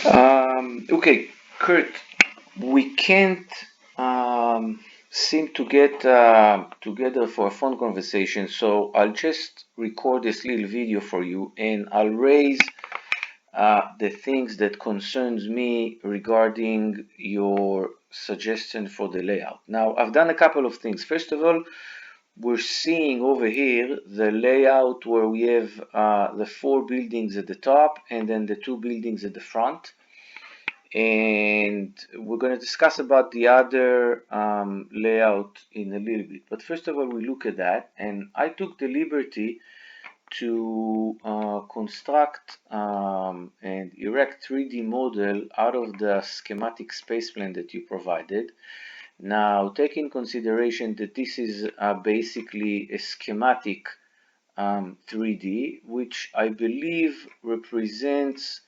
Okay, Kurt, we can't seem to get together for a phone conversation, so I'll just record this little video for you and I'll raise the things that concerns me regarding your suggestion for the layout. Now, I've done a couple of things. First of all, we're seeing over here the layout where we have the 4 buildings at the top and then the 2 buildings at the front. And we're going to discuss about the other layout in a little bit. But first of all, we look at that, and I took the liberty to construct and erect 3D model out of the schematic space plan that you provided. Now, take in consideration that this is basically a schematic 3D, which I believe represents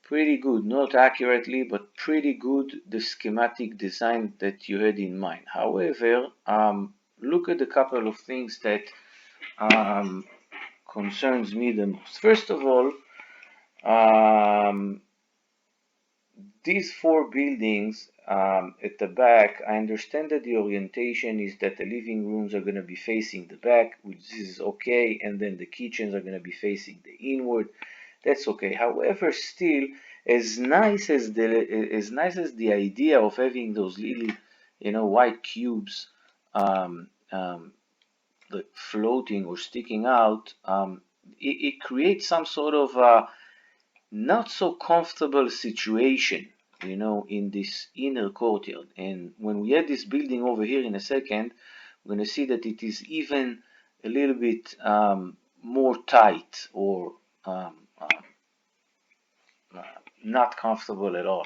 pretty good, not accurately, but pretty good, the schematic design that you had in mind. However, look at a couple of things that concerns me the most. First of all, these 4 buildings at the back, I understand that the orientation is that the living rooms are going to be facing the back, which is okay, and then the kitchens are going to be facing the inward. That's okay. However, still, as nice as the idea of having those little, white cubes floating or sticking out, it creates some sort of not so comfortable situation, in this inner courtyard. And when we add this building over here in a second, we're going to see that it is even a little bit more tight or not comfortable at all.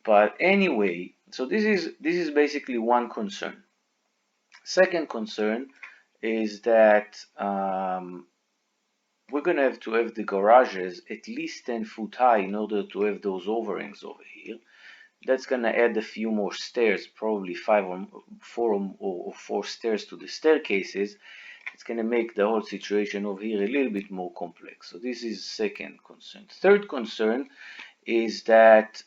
But anyway, so this is basically one concern. Second concern is that we're gonna have to have the garages at least 10 foot high in order to have those overhangs over here. That's gonna add a few more stairs, probably 5 or 4 stairs to the staircases. It's gonna make the whole situation over here a little bit more complex. So this is second concern. Third concern is that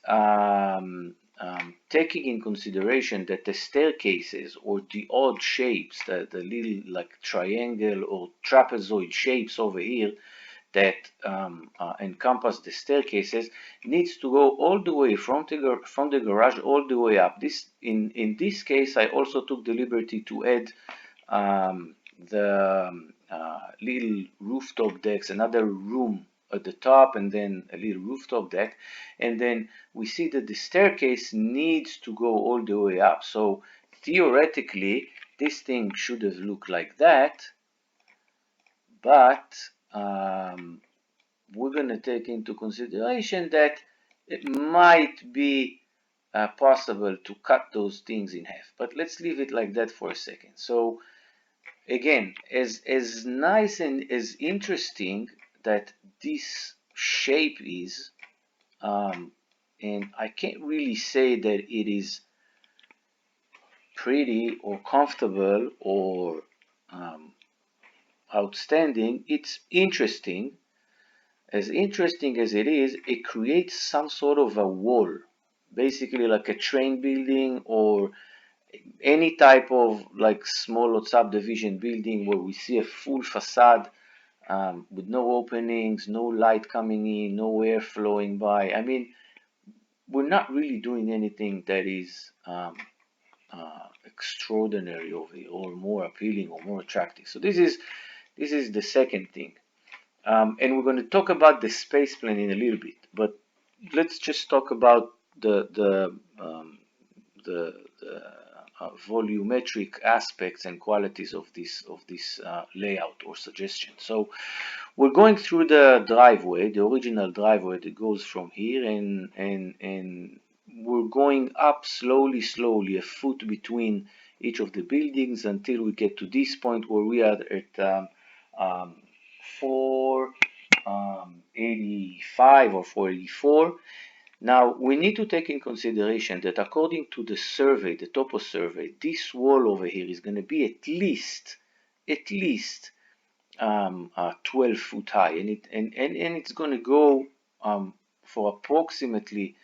taking in consideration that the staircases or the odd shapes, the little like triangle or trapezoid shapes over here that encompass the staircases needs to go all the way from the garage all the way up. In this case, I also took the liberty to add the little rooftop decks, another room at the top and then a little rooftop deck, and then we see that the staircase needs to go all the way up. So theoretically this thing should have looked like that, but we're going to take into consideration that it might be possible to cut those things in half, but let's leave it like that for a second. So again, as nice and as interesting that this shape is, and I can't really say that it is pretty or comfortable or outstanding. It's interesting. As interesting as it is, it creates some sort of a wall, basically like a train building or any type of like small or subdivision building where we see a full facade with no openings, no light coming in, no air flowing by. I mean, we're not really doing anything that is extraordinary or more appealing or more attractive. So this is the second thing, and we're going to talk about the space plan in a little bit. But let's just talk about the volumetric aspects and qualities of this layout or suggestion. So we're going through the driveway, the original driveway that goes from here, and we're going up slowly, a foot between each of the buildings until we get to this point where we are at 485 or 484. Now, we need to take in consideration that according to the survey, the topo survey, this wall over here is going to be at least 12 foot high, and it's going to go for approximately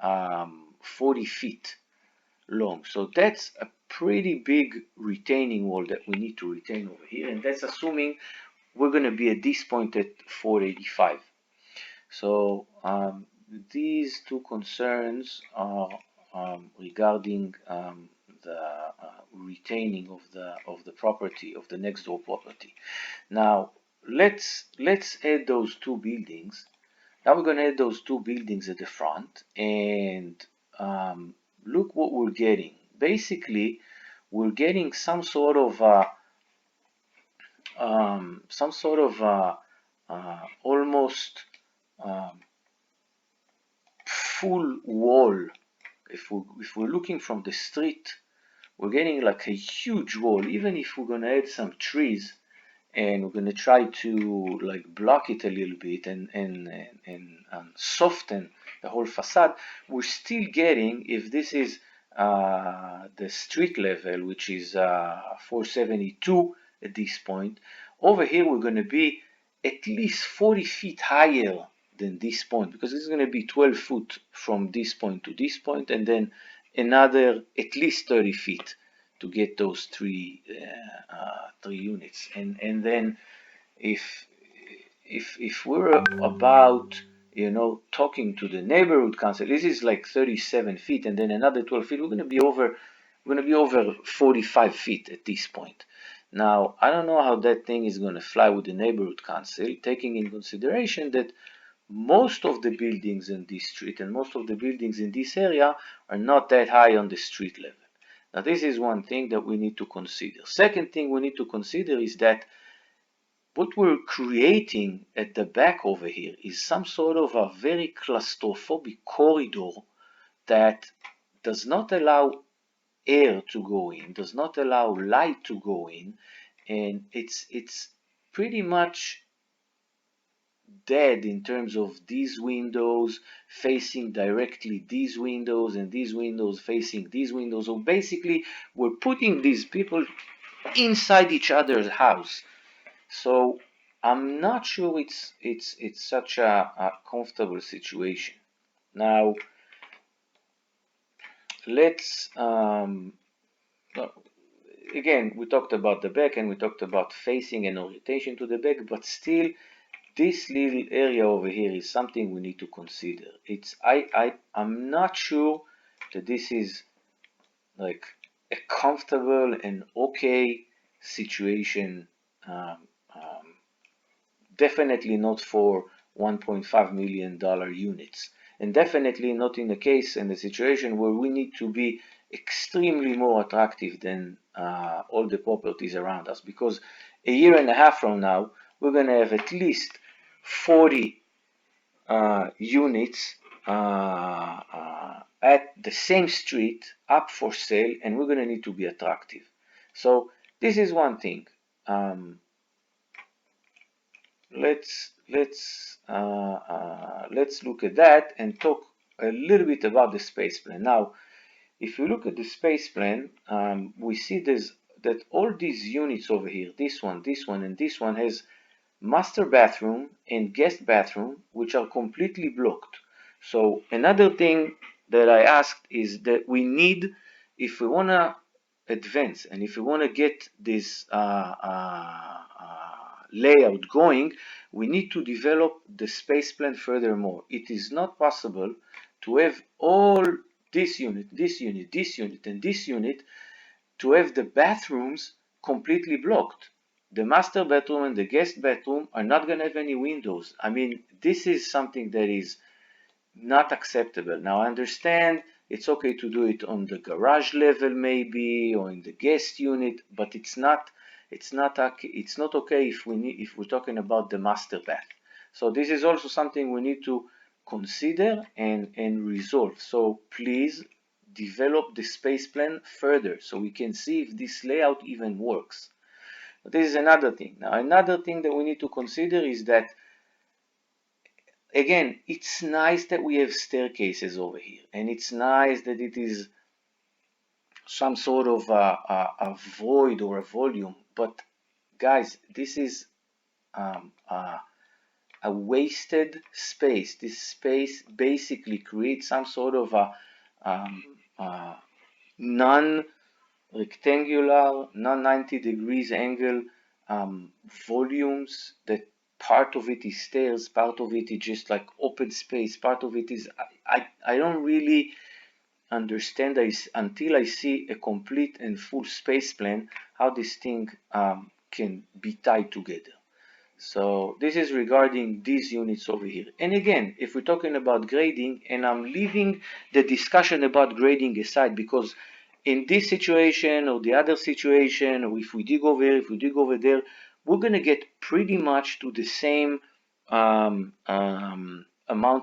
40 feet long. So that's a pretty big retaining wall that we need to retain over here, and that's assuming we're going to be at this point at 485. So these two concerns are regarding the retaining of the property of the next door property. Now let's add those two buildings. Now we're going to add those two buildings at the front, and look what we're getting. Basically, we're getting some sort of almost full wall. If we're looking from the street, we're getting like a huge wall. Even if we're gonna add some trees and we're gonna try to like block it a little bit and soften the whole facade, we're still getting, if this is the street level, which is 472 at this point, over here we're going to be at least 40 feet higher than this point, because it's going to be 12 foot from this point to this point, and then another at least 30 feet to get those three units. And then if we're about, you know, talking to the neighborhood council, this is like 37 feet, and then another 12 feet, we're going to be over 45 feet at this point. Now, I don't know how that thing is going to fly with the neighborhood council, taking in consideration that most of the buildings in this street and most of the buildings in this area are not that high on the street level. Now, this is one thing that we need to consider. Second thing we need to consider is that what we're creating at the back over here is some sort of a very claustrophobic corridor that does not allow air to go in, does not allow light to go in, and it's pretty much dead in terms of these windows facing directly these windows and these windows facing these windows. So basically we're putting these people inside each other's house. So I'm not sure it's such a comfortable situation. Now let's again, we talked about the back and we talked about facing and orientation to the back, but still this little area over here is something we need to consider. I'm not sure that this is like a comfortable and okay situation. Definitely not for $1.5 million units, and definitely not in a case and a situation where we need to be extremely more attractive than all the properties around us, because a year and a half from now we're going to have at least 40 units at the same street up for sale, and we're going to need to be attractive. So this is one thing. Let's look at that and talk a little bit about the space plan. Now, if you look at the space plan, we see that all these units over here, this one, and this one, has master bathroom and guest bathroom, which are completely blocked. So another thing that I asked is that we need, if we want to advance and if we want to get this layout going, we need to develop the space plan furthermore. It is not possible to have all this unit, this unit, this unit, and this unit, to have the bathrooms completely blocked. The master bedroom and the guest bedroom are not going to have any windows. I mean, this is something that is not acceptable. Now, I understand it's okay to do it on the garage level maybe, or in the guest unit, but it's not okay if we're talking about the master bath. So this is also something we need to consider and resolve. So please develop the space plan further so we can see if this layout even works. But this is another thing. Now, another thing that we need to consider is that, again, it's nice that we have staircases over here, and it's nice that it is some sort of a void or a volume, but guys, this is a wasted space. This space basically creates some sort of a non-rectangular, non-90 degrees angle volumes that part of it is stairs, part of it is just like open space, part of it is, I don't really understand until I see a complete and full space plan how this thing can be tied together. So this is regarding these units over here. And again, if we're talking about grading, and I'm leaving the discussion about grading aside, because in this situation or the other situation, or if we dig over here, if we dig over there, we're going to get pretty much to the same amount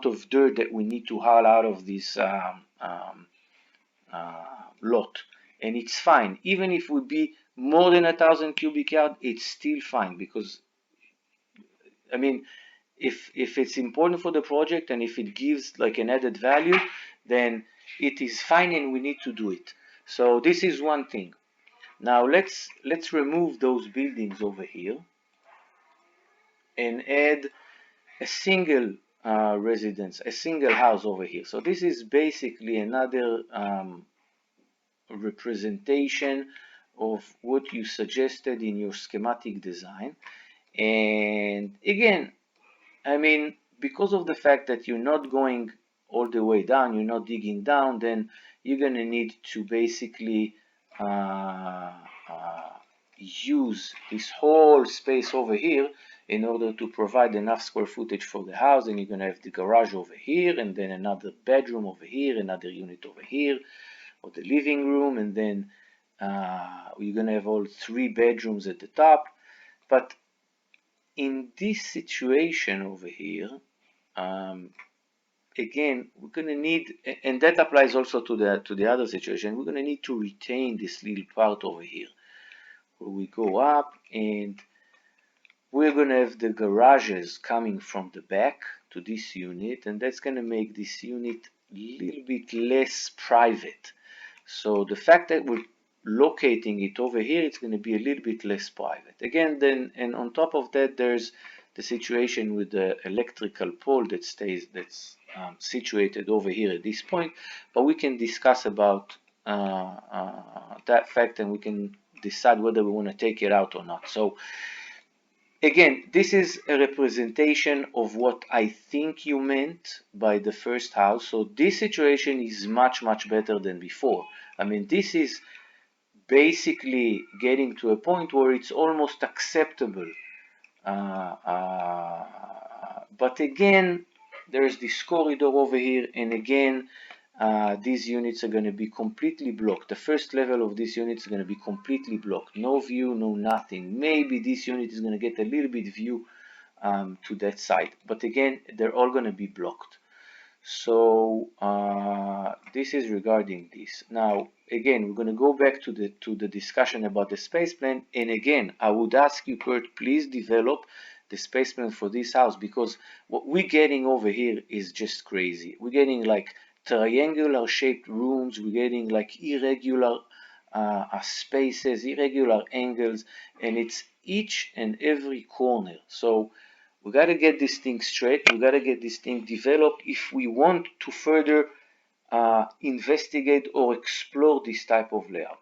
of dirt that we need to haul out of this lot. And it's fine. Even if it would be more than 1,000 cubic yards, it's still fine, because I mean, if it's important for the project and if it gives like an added value, then it is fine and we need to do it. So this is one thing. Now let's remove those buildings over here and add a single residence, a single house over here. So this is basically another representation of what you suggested in your schematic design. And again, I mean, because of the fact that you're not going all the way down, you're not digging down, then you're going to need to basically use this whole space over here in order to provide enough square footage for the house. And you're going to have the garage over here, and then another bedroom over here, another unit over here, or the living room, and then you're going to have all 3 bedrooms at the top. But in this situation over here, again, we're going to need, and that applies also to the other situation, we're going to need to retain this little part over here, where we go up, and we're going to have the garages coming from the back to this unit, and that's going to make this unit a little bit less private. So the fact that we're locating it over here, it's going to be a little bit less private. Again, then, and on top of that, there's the situation with the electrical pole that's situated over here at this point, but we can discuss about that fact, and we can decide whether we want to take it out or not. So again, this is a representation of what I think you meant by the first house. So this situation is much, much better than before. I mean, this is basically getting to a point where it's almost acceptable. But again, there's this corridor over here, and again, these units are going to be completely blocked. The first level of this unit is going to be completely blocked. No view, no nothing. Maybe this unit is going to get a little bit view to that side. But again, they're all going to be blocked. So this is regarding this. Now, again, we're going to go back to the discussion about the space plan. And again, I would ask you, Kurt, please develop the space plan for this house, because what we're getting over here is just crazy. We're getting like triangular shaped rooms. We're getting like irregular spaces, irregular angles, and it's each and every corner. So we got to get this thing straight. We got to get this thing developed if we want to further investigate or explore this type of layout.